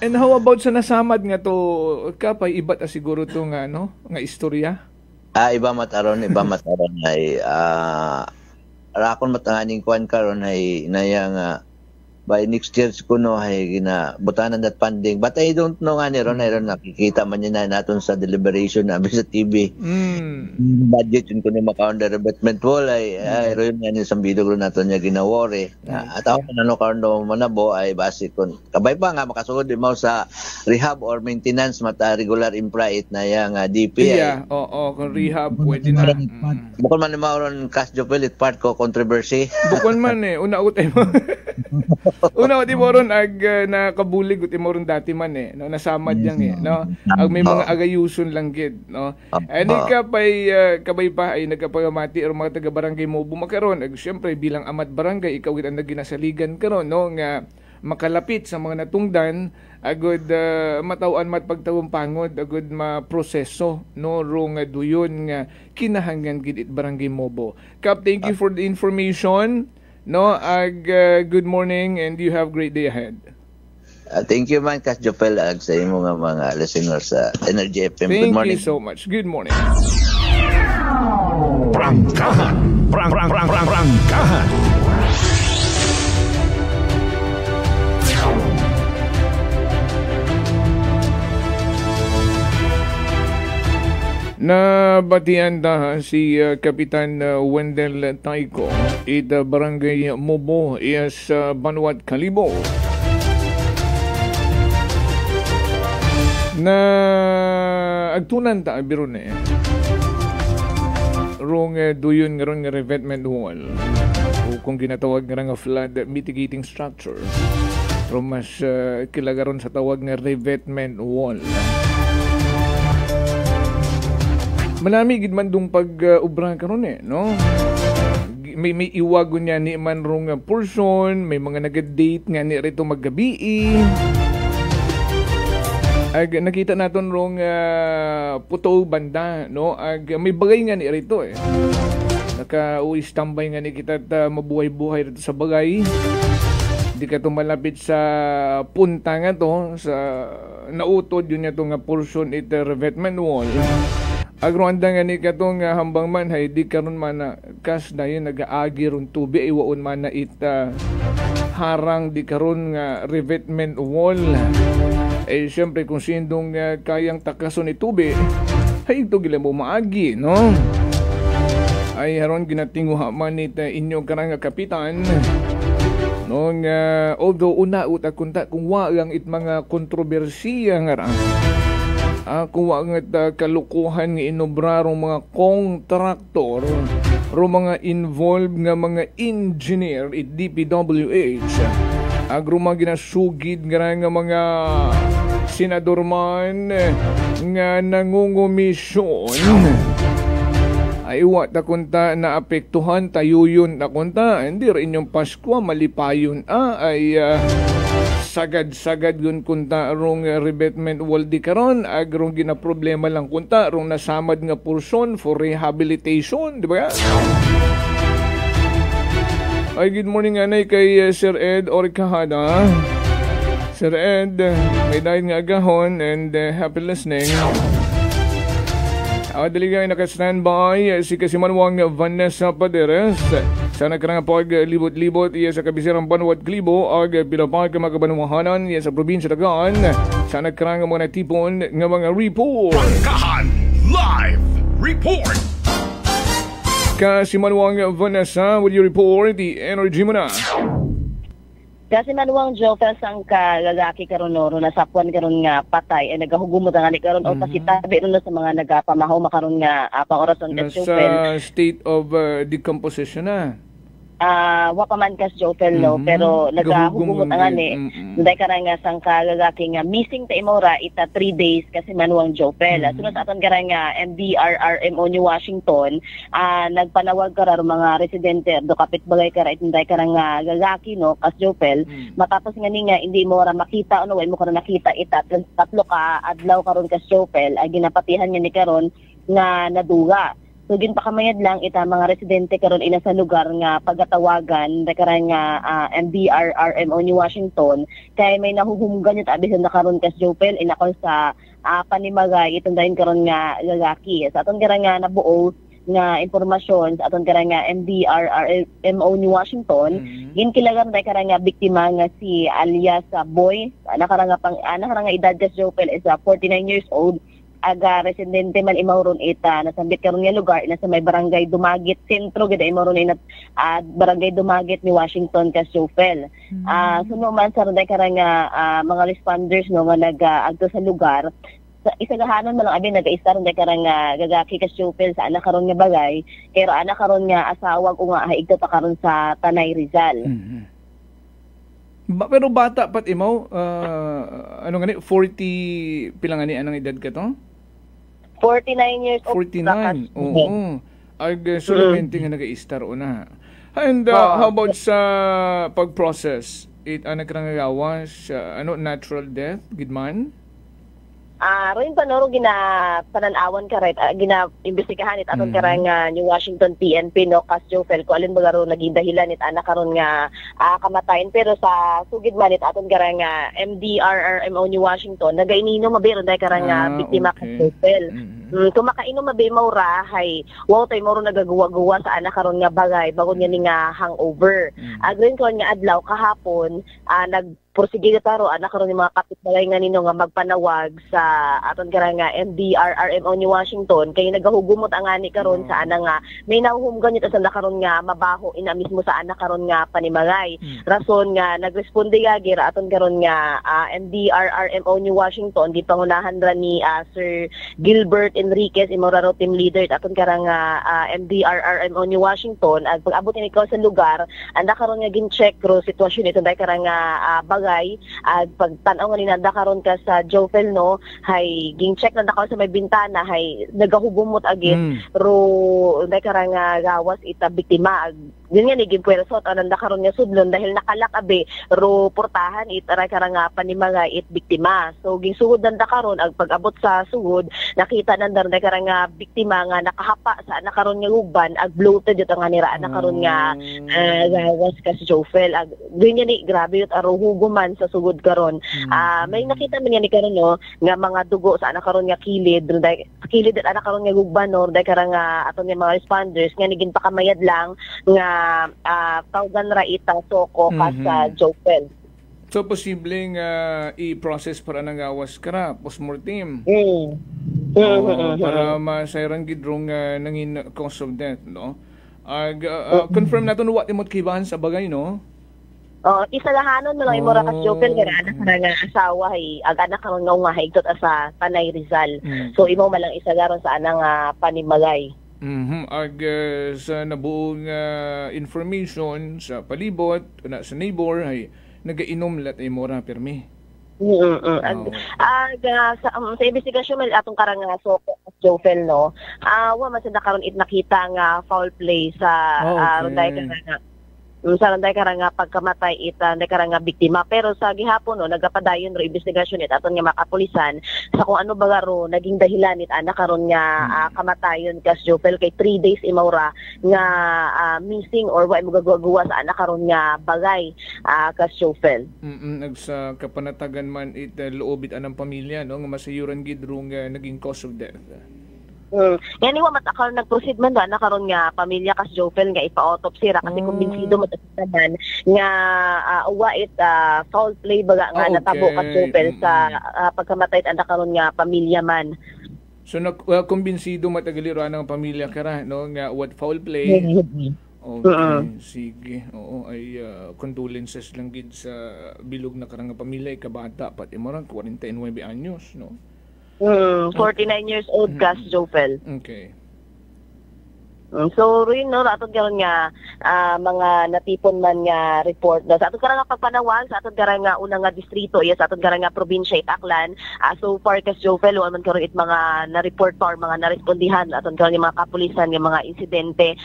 And how about sa nasamad nga to kapay iba't siguro to nga no nga istorya? Iba mataron ay rakon matanganing kuan karon ay nayang by next year kuno ay ginabutanan that funding but I don't know nga niron nakikita man niya na naton sa deliberation namin sa TV budget yun kuno makaon the revetment wall ay ron nga ni sambido ron naton niya ginawore at ako ano karon do manabo ay basic kun kabay pa nga makasugod mo sa rehab or maintenance mata regular infra na yang DP kung rehab pwede na bukod man mauron cash jopelit part ko controversy bukod man una utay mo una di mo ron ag nakabulig uti mo ron dati man no nasamad yang no ag may mga agayuson lang gid no ani kabay pa ay nagkapagamati or mga taga barangay mo bumakaron ag syempre bilang amat barangay ikaw gid ang naginasaligan karon no nga makalapit sa mga natungdan agud matawan mat pagtawong pangod agud maproseso no rong duyon nga kinahanglan gid it Barangay Mobo. Kap, thank you for the information. No, good morning and you have great day ahead. Thank you man Kas Jopel ag sa imo nga mga listeners sa Energy FM. Good morning. Thank you so much. Good morning. Prangkahan. Prangkahan. Nabatian da si Kapitan Wendell Taiko it Barangay Mobo is Banwat Kalibo na agtunan ta biron rong duyon nga ron nga revetment wall o kung ginatawag nga flood mitigating structure pero mas kilagaron sa tawag nga revetment wall. Manami gid man dung pag-ubra karon no. May iwagon niya ni man rong portion, may mga nag-date nga ni rito maggabi. Ag nakita naton rong puto banda no, ag may bagay nga ni rito Naka-uwi standby nga ni kita mabuhay-buhay rito sa bagay. Di ka to malapit sa punta nga to sa nautod yun nga to nga portion it revetment wall. Agronda nga ni katong hambang man hay di karon man na kas dayon nagaagi ron tubi ay waon man na harang di karon nga revetment wall. Syempre kung sindong kayang takason ni tubi hay ito gila mo maagi no. Ay haron ginatinguha man ni inyo karang kapitan no nga although una uta kunta kung wa lang it mga kontrobersiya nga ra kung wangat kalukuhan nga inobrarong mga kontraktor o mga involved nga mga engineer at DPWH agro mga ginasugid nga mga senador man nga nangungumisyon ay wa ta kunta na apektuhan tayo yun na kunta hindi rin yung Pasko malipayon ay sagad-sagad yun kunta rong revetment wall di karon agrong ginaproblema lang kunta rong nasamad nga portion for rehabilitation di ba? Ay good morning anay kay Sir Ed Oricahada Sir Ed, may dahil nga agahon and happy listening. Dali nga naka-standby si Kasimanwang Vanessa Paderes. Sana ka nga po libot-libot iya sa kabisirang Banwat Glibo ag pinapag ka magabanuhanan iya sa probinsya Dagan. Sana ka nga mga tipon nga mga report. Bangkahan Live Report! Kasimanwang Vanessa, will you report the energy mo na? Kasi manuwang Jofel sang kalalaki karon no nasapwan karon nga patay ay nagahugumot ang ani karon o pasitabi no sa mga nagapamahaw makaron nga pang orason ka Jofel. Nasa state of decomposition na. Wa pa man kas Jofel no pero nagahugumot ang ani. Nday karon nga sang kalalaki nga missing ta imora ita 3 days kasi manuwang Jofel. Sunod sa aton karon nga MDRRMO ni Washington nagpanawag karon mga residente do kapitbalay kara itinday karon nga lalaki no kas Jofel matapos nga ni nga hindi mo ra makita ano way mo karon nakita ita tatlo ka adlaw karon kas Jofel ay ginapatihan nga ni karon nga naduga. So ginpakamayad lang ita mga residente karon ina sa lugar nga pagatawagan karon nga MDRRMO ni Washington kay may nahuhumgan yun abisan na karon kas Jofel inakon sa panimagay itong dahin karon nga lalaki. Sa aton karon nga nabuo nga impormasyon sa aton karon nga MDRRMO ni Washington ginkilagan day karon nga biktima nga si alias Boy anak karon nga edad kas Jofel is 49 years old. Aga residente man imawron ita nasambit karon nga lugar ina sa may barangay Dumagit sentro gid imawron ina barangay Dumagit ni Washington kas Jofel. Suno man sa ronday karon nga mga responders no nga nag-agto sa lugar sa isagahanon man lang abi nag-istar ronday karon nga gagaki kas Jofel sa anak karon nga bagay pero anak karon nga asawa ko nga higto pa karon sa Tanay Rizal. Pero bata pat imaw ano nga ni 40 pila nga ni anong edad ka to? 49 years old. 49. Oo. Ag solamente nga nag-i-star una. And how about sa pag-process? Anak ka nga gawas natural death gid man? Rin pa no gina-pananawan ka right gina-imbestigahan it aton karon nga New Washington PNP no kas Jofel ko alin baga ro naging dahilan it anak karon nga kamatayon pero sa sugid man it aton karon nga MDRRMO New Washington nagainino mabiro day karon nga biktima kas Jofel. Kung makainom mabi maura hay wow tay moro nagagawa-gawa sa anak karon nga bagay bago niya ni nga hangover. Agrin ko nga adlaw kahapon nagpursige taro anak karon ni mga kapitbalay nga nino nga magpanawag sa aton karon nga MDRRMO ni Washington kay nagahugumot ang ani karon sa ana nga may nahuhumgan nito sa karon nga mabaho ina mismo sa anak karon nga panimagay. Rason nga nagresponde gagir aton karon nga MDRRMO ni Washington di pangunahan ra ni Sir Gilbert Enriquez imoraro team leader aton karon nga MDRRMO ni Washington ag pag-abot ni ikaw sa lugar anda karon nga gin-check ro sitwasyon ito day karon nga bagay ag pagtan-aw nga ninanda karon ka sa Jofel no hay gin-check na dakaw sa may bintana hay nagahugumot agin ro day karon nga gawas ita biktima yun nga ni gimpuwerso ananda karon nga sudlon dahil nakalak abi ro portahan itaray karon nga panimagay it biktima so ginsugod nanda karon ag pag-abot sa sugod nakita nanda day karon nga biktima nga nakahapa sa anak karon nga uban ag bloated yut ang nira anak karon nga gawas kas Jofel ag yun nga ni grabe yut aro huguman sa sugod karon may nakita man ni karon no nga mga dugo sa anak karon nga kilid kilid at anak karon nga uban no day karon nga aton nga mga responders nga nigin pakamayad lang nga tawgan ra ita soko sa Jofel. So posibleng i-process para nang gawas kara postmortem. Para masayran gidrong nangin cause of death no. Confirm naton what imot kiban sa bagay no. Isalahanon mo lang imura kas Jofel nga anak nga asawa hay ag anak karon nga higtot sa Tanay Rizal. So imo malang isagaron sa anang panimagay. Ag sa nabuong information sa palibot na sa neighbor ay nagainom lat ay mora permi. Sa investigasyon man atong karang nga soko Jofel no. Wa man sa karon it nakita nga foul play sa ronday nga Sa nanday karang nga pagkamatay ita nanday karang nga biktima, pero sa gihapon no nagapadayon ro investigasyon it aton nga makapulisan sa kung ano baga ro naging dahilan it ana karon nga kamatayon kas Jopel kay 3 days imaura nga missing or wa mo gagawa sa ana karon nga bagay kas Jopel. Nagsa kapanatagan man it loobit anang pamilya no nga masayuran gid ro nga naging cause of death. Yan iwa matakal nag-proceed man na karon nga pamilya kas Jopel nga ipa-autopsy ra kasi kumbinsido matatagan nga uwa it foul play baga nga natabo kas Jopel sa pagkamatay ana karon nga pamilya man. So kumbinsido matagaliro ang pamilya kara no nga what foul play. Okay, sige. Oo, ay condolences lang gid sa bilog na karang pamilya kabata pat imorang 49 anyos no. 49 years old kas Jopel. Okay. So rin no aton karon nga mga natipon man nga report na sa aton karang nga pagpanawan sa aton karang nga unang nga distrito sa aton karang nga probinsya Aklan. So far kas Jopel man karon it mga na-report or mga narespondihan aton karon nga mga kapulisan nga mga insidente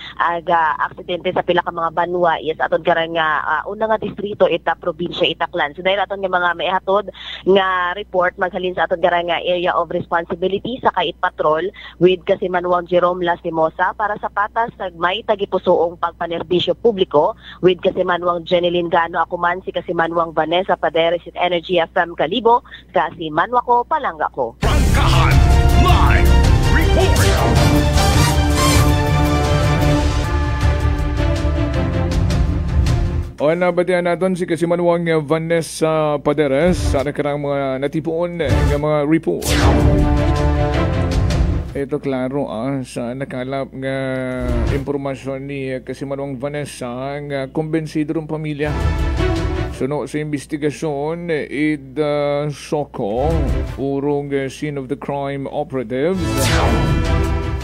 aksidente sa pila ka mga banwa sa aton karang nga unang nga distrito ita probinsya Aklan. So dahil aton nga mga maihatod nga report maghalin sa aton karang nga area of responsibility sa kait patrol with Kasimanwang Jerome Lastimosa para sa patas may tagipusoong pagpanerbisyo publiko with Kasimanwang Jeneline Gano ako man si Kasimanwang Vanessa Paderes at Energy FM Kalibo Kasimanwa ko palangga ko. Prangkahan Live Report. O nabatian natin si Kasimanwang Vanessa Paderes sa nakarang mga natipuon ng mga report. Ito klaro sa nakalap nga impormasyon ni Kasimanwang Vanessa nga kumbensido ng pamilya. Suno sa investigasyon Soko urong scene of the crime operative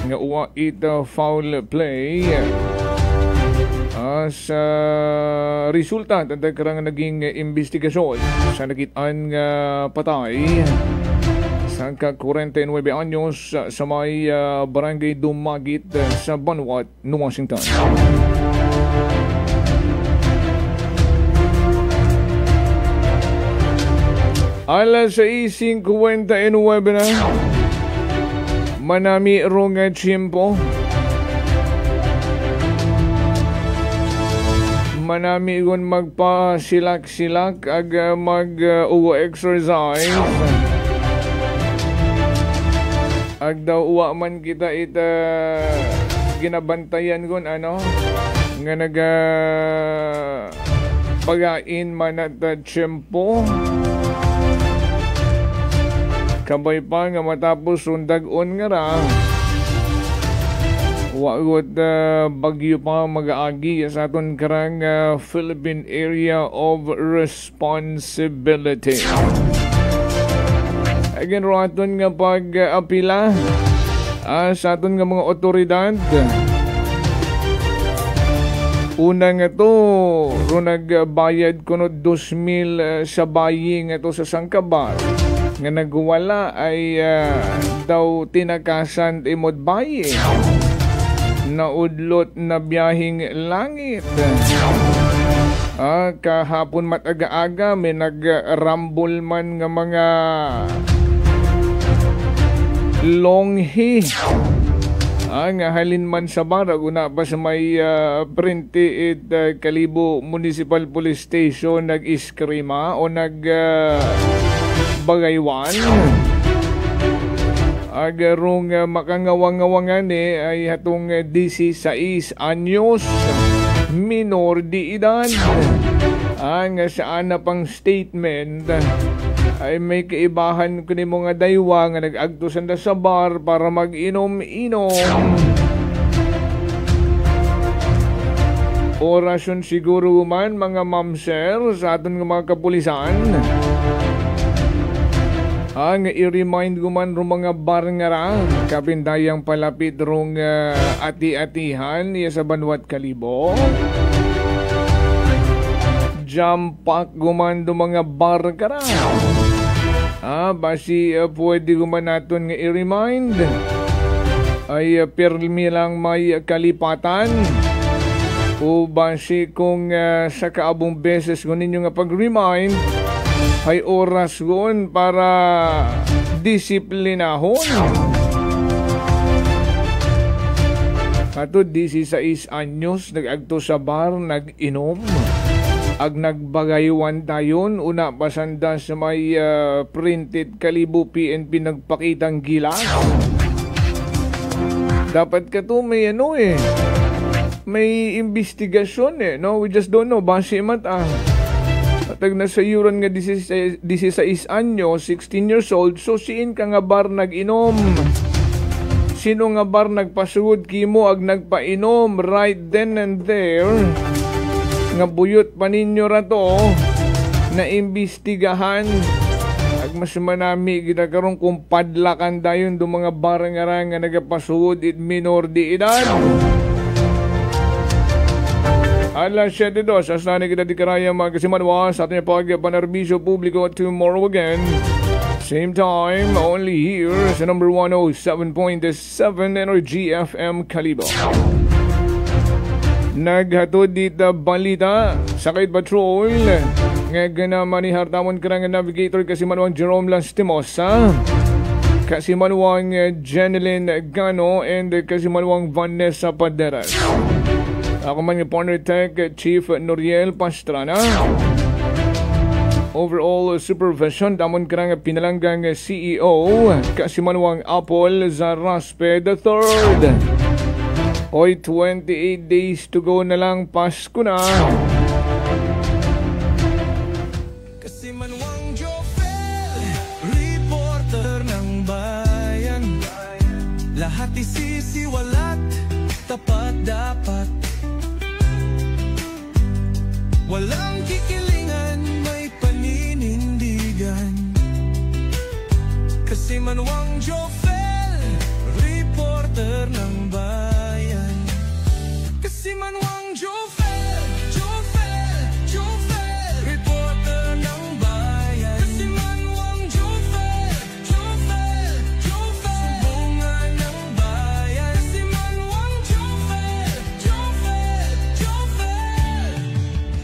nga uwa foul play sa resulta tanda karang naging investigasyon sa nakitaan nga patay sa ka-49 anyos sa may barangay Dumagit sa Banwat, Washington. Alas 6:59 na manami rong tiyempo. Manami gon magpa-silak-silak ag mag-exercise. Ag daw uwa man kita ginabantayan gon nga pagain man at tiyempo. Kabay pa nga matapos sundag-on nga ra. Wagot bagyo pa mag-aagi sa aton karang Philippine Area of Responsibility. Again, aton nga pag-apila sa aton nga mga otoridad. Una nga to, nagbayad ko no 2,000 sa bayi nga to sa Sangkabar. Nga nagwala ay daw tinakasan imod bayi. Naudlot na biyahing langit. Kahapon mataga-aga may nagrambol man nga mga longhi nga halin man sa barag una pa sa may 28 Kalibo Municipal Police Station nag-iskrima o nagbagaywan agarong makangawang-ngawangan ay hatong 16 anyos minor di edad ang saan na pang statement ay may kaibahan ko ni mga daywa nga nag-agtusan sa bar para mag-inom-inom. Orasyon siguro man mga mamser sa aton ng mga kapulisan. Ang i-remind ko man rong mga bar nga ra kapindayang palapit rong ati-atihan sa Banwat Kalibo. Jampak gumando mga bar ka ra. Basi pwede guman natin nga i-remind ay pirmi lang may kalipatan O basi kung sa kaabong beses ko ninyo nga pag-remind, ay oras gon para disiplinahon. Kato 16 anyos nag-agto sa bar, nag-inom. Ag nagbagaywan tayon, una pasanda sa may printed Kalibo PNP nagpakitang gilas. Dapat ka to may may investigasyon no? We just don't know, base mata. Atag nasa yuran nga 16 anyo, 16 years old, so siin ka nga bar nag-inom. Sino nga bar nagpasugod kimo ag nagpainom right then and there? Nga buyot pa ninyo rato na imbestigahan ag mas manami ginakaroon kung padlakan dayon do mga barang-arang nga nagapasugod it minor di edad. Alas 7:02 sa sana kita di karaya magkasimanwa sa ating pagpanerbisyo publiko tomorrow again. Same time, only here sa number 107.7 Energy FM Kalibo. Naghatod dito balita sa Sakay Patrol nga ganaman ni Hartamon karang navigator Kasimanwang Jerome Lastimosa, Kasimanwang Jeneline Gano, and Kasimanwang Vanessa Paderas. Ako man yung partner tech Chief Noriel Pastrana. Overall supervision damon karang pinalanggang CEO Kasimanwang Apple Zaraspe III. Hoy, 28 days to go na lang, Pasko na. Kasimanwang Jofel, reporter ng bayan. Lahat isisiwalat, tapat dapat. Walang kikilingan, may paninindigan. Kasimanwang Jofel, reporter ng bayan. Kasimanwang Jofel, Jofel, Jofel, reporter ng bayan. Kasimanwang Jofel, Jofel, Jofel, sumbungan ng bayan. Kasimanwang Jofel, Jofel, Jofel,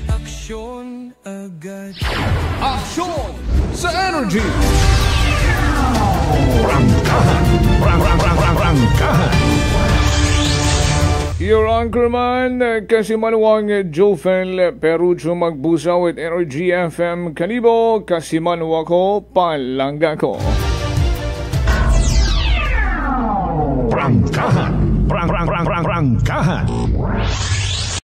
aksyon agad. Aksyon sa Energy! Rangkahan. Your anchorman, Kasimanwang Jofel Perucho magbusaw at Energy FM Kalibo, Kasimanwa ko, palangga ko. Rangkahan.